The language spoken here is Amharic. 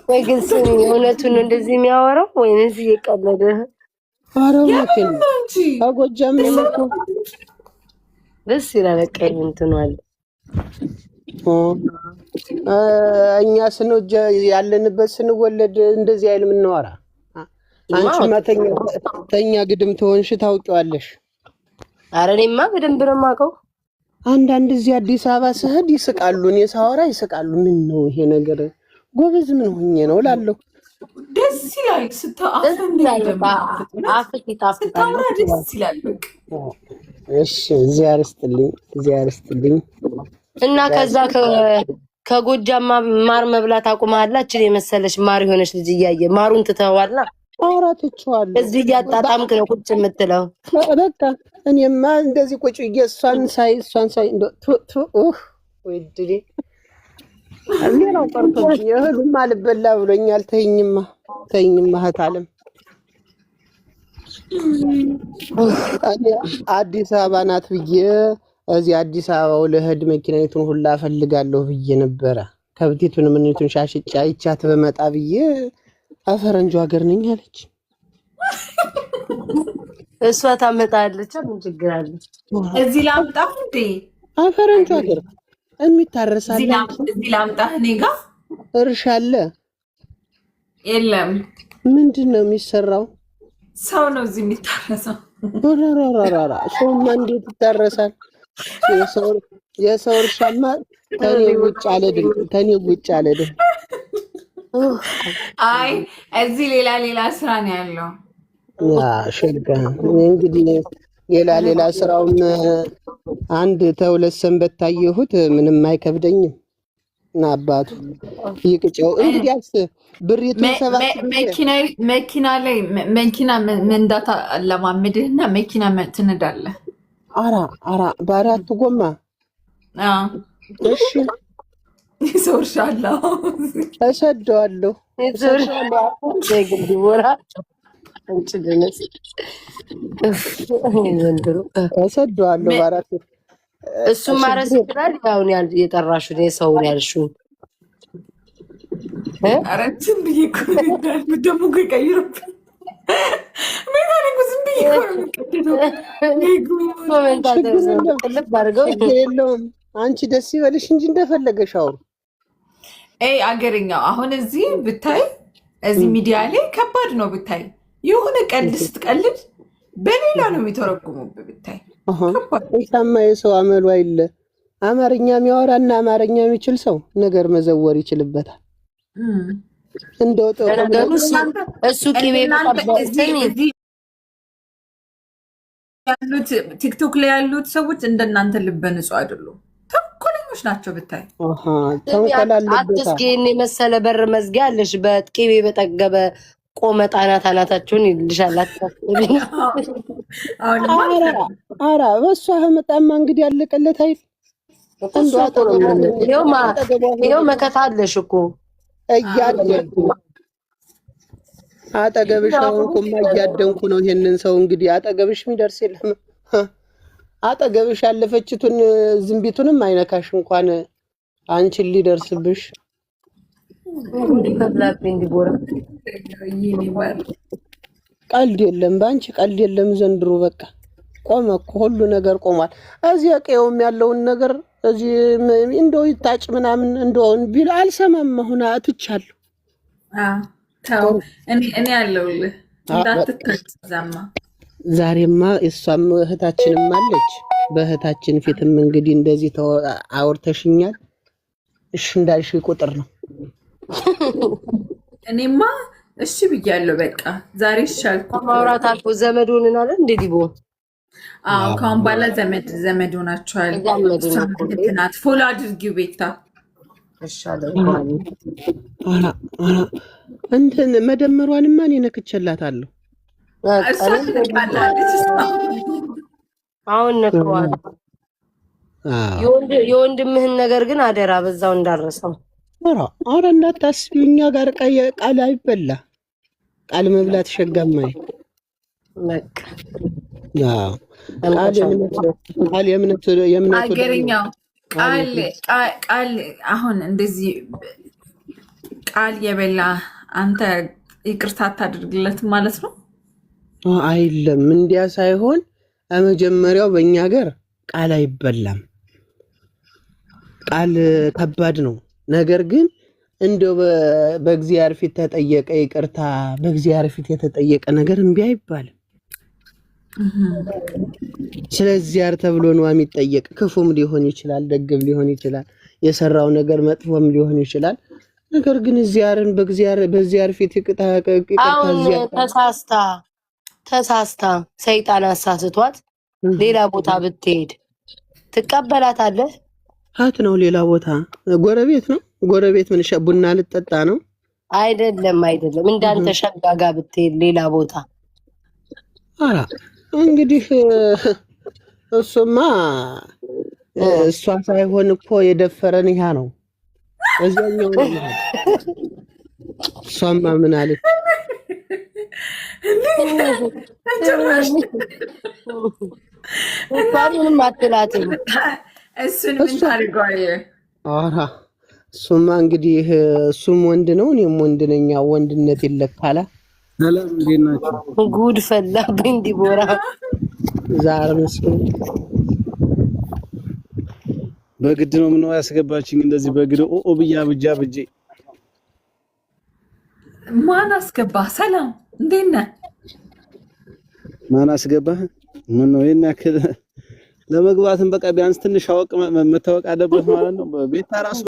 ወይ ግን ስሚ እውነቱን ነው እንደዚህ የሚያወራው ወይንስ እየቀለደ? ኧረ እውነቴን ነው። ከጎጃም ነው ደስ ይላል። በቃ እንትኑ አለ እኛ ስንወጀ ያለንበት ስንወለድ እንደዚህ አይልም እናወራ። አንቺማ ተኛ ግድም ተሆንሽ ታውቂዋለሽ። ኧረ እኔማ በደንብ ነው የማውቀው። አንዳንድ እዚህ አዲስ አበባ ስሄድ ይስቃሉ፣ እኔ ሳወራ ይስቃሉ። ምን ነው ይሄ ነገር? ጎበዝ ምን ሆኜ ነው እላለሁ። ደስ ይላል ስታወራ ደስ ይላል። እሺ እግዚአብሔር ይስጥልኝ። እና ከዛ ከጎጃም ማር መብላት አቁማላችሁ የመሰለሽ ማር የሆነች ልጅ እያየ ማሩን ትተዋላ። ኧረ ትቼዋለሁ። እዚህ እያጣጣምክ ነው ቁጭ የምትለው። በቃ እኔማ እንደዚህ ቁጭ እሷን ሳይ ወይ ድሬ ሌላው ቀርቶብኝ እህሉም አልበላ ብሎኛል። ተይኝማ እህት አለም አዲስ አበባ ናት ብዬ እዚህ አዲስ አበባው ለህድ መኪናይቱን ሁላ ፈልጋለሁ ብዬ ነበረ። ከብቲቱን ምንቱን ሻሽጫ ይቻት በመጣ ብዬ አፈረንጆ ሀገር ነኝ አለች። እሷ ታመጣለች። ምን ችግር አለ? እዚህ ላምጣህ እንዴ? አፈረንጆ ሀገር የሚታረሳለ እዚህ ላምጣህ። እኔ ጋር እርሻ አለ የለም? ምንድን ነው የሚሰራው? ሰው ነው እዚህ የሚታረሰው። ራራራራ ሰውማ እንዴት ይታረሳል? የሰው እርሻማ ከኔ ውጭ አለድም። አይ እዚህ ሌላ ስራ ነው ያለው። ሸጋ እንግዲህ ሌላ ስራውን አንድ ተሁለት ሰንበት ታየሁት። ምንም አይከብደኝም። እና አባቱ ይቅጨው እንግዲያስ ብሪቱን መኪና ላይ መኪና መንዳት ለማምድህና መኪና ትነዳለህ። አራ በአራት ጎማ እሺ ሰው እርሻ አለው እሰደዋለሁ። እሰደዋለሁ በአራት እሱም ማረስ ይችላል። ያውን የጠራሹን የሰውን ያልሹን አረችን ብዬ እኮ ደግሞ ቀይሩብኝ ሜካኒኩ ዝም ብዬ የለውም። አንቺ ደስ ይበልሽ እንጂ እንደፈለገሽ አውሩ። አገርኛው አሁን እዚህ ብታይ እዚህ ሚዲያ ላይ ከባድ ነው ብታይ። የሆነ ቀልድ ስትቀልድ በሌላ ነው የሚተረጉሙብህ ብታይ። ይሳማ የሰው አመሉ አይለ አማርኛ የሚያወራና አማርኛ የሚችል ሰው ነገር መዘወር ይችልበታል። እንደው እሱ ቂቤ ያሉት ቲክቶክ ላይ ያሉት ሰዎች እንደናንተ ልበ ንጹህ አይደሉም። ተንኮለኞች ናቸው ብታይ። አትስኪ የመሰለ በር መዝጊያ አለሽ። በቂቤ በጠገበ ቆመጣ አናታቸውን ይልሻላት። አራ በሷ መጣማ እንግዲህ ያለቀለት አይደል? ይኸው መከታ አለሽ እኮ እያደንኩ አጠገብሽ አሁንኩማ እያደንኩ ነው። ይሄንን ሰው እንግዲህ አጠገብሽ የሚደርስ የለም። አጠገብሽ ያለፈችቱን ዝንቢቱንም አይነካሽ እንኳን አንቺን ሊደርስብሽ። ቀልድ የለም በአንቺ ቀልድ የለም ዘንድሮ። በቃ ቆመ እኮ ሁሉ ነገር ቆሟል። እዚህ ቀየውም ያለውን ነገር እዚህ እንደው ይታጭ ምናምን እንደውን ቢል አልሰማም። አሁን አትቻለሁ። እኔ ያለውልህ እንዳትከዛማ። ዛሬማ እሷም እህታችንም አለች። በእህታችን ፊትም እንግዲህ እንደዚህ አውርተሽኛል። እሺ እንዳልሽ ቁጥር ነው። እኔማ እሺ ብያለሁ። በቃ ዛሬ ይሻልኩ። ማውራት አልፎ ዘመድ ሆነናል እንዴ ዲቦ? አዎ ካሁን በኋላ ዘመድ ሆናችኋል። ናት ፎሎ አድርጊው ቤታ። እንትን መደመሯንማ እኔ ነክቼላታለሁ። አሁን ነክሯል። የወንድምህን ነገር ግን አደራ በዛው እንዳረሰው። ኧረ እንዳታስቢ፣ እኛ ጋር ቃል አይበላ። ቃል መብላት ሸጋማይ ቃል የእምነቱ አገርኛው ቃል አሁን እንደዚህ ቃል የበላ አንተ ይቅርታ አታድርግለት ማለት ነው? አይደለም እንዲያ ሳይሆን መጀመሪያው በእኛ ሀገር ቃል አይበላም። ቃል ከባድ ነው። ነገር ግን እንደው በእግዚአብሔር ፊት ተጠየቀ ይቅርታ በእግዚአብሔር ፊት የተጠየቀ ነገር እምቢ አይባልም። ስለዚህ ተብሎ ነው የሚጠየቅ። ክፉም ሊሆን ይችላል፣ ደግም ሊሆን ይችላል፣ የሰራው ነገር መጥፎም ሊሆን ይችላል። ነገር ግን እግዚአብሔርን በእግዚአብሔር ፊት ይቅርታ ተሳስታ ሰይጣን አሳስቷት ሌላ ቦታ ብትሄድ ትቀበላታለህ? ሀት ነው ሌላ ቦታ ጎረቤት ነው። ጎረቤት ምን ቡና ልጠጣ ነው? አይደለም እንዳንተ ሸጋጋ ብትሄድ ሌላ ቦታ እንግዲህ እሱማ እሷ ሳይሆን እኮ የደፈረን ይሄ ነው። እዛኛው ነው። እሷማ ምን አለች? ምንም አትላትም። እሱን ምን ታደርገዋለህ? እሱማ እንግዲህ እሱም ወንድ ነው እኔም ወንድ ነኝ። ወንድነት ይለካላ። ሰላም እንዴት ናችሁ? ጉድ ፈላብኝ ዲቦራ ዛሬ መስሎኝ በግድ ነው ምነው ያስገባችኝ እንደዚህ በግድ ብያ ብጄ ማን አስገባህ? ሰላም እንዴት ነህ? ማን አስገባህ? ምን ነው የኛ ለመግባትም በቃ ቢያንስ ትንሽ አወቅ መታወቅ አለበት ማለት ነው። ቤት ታራሱ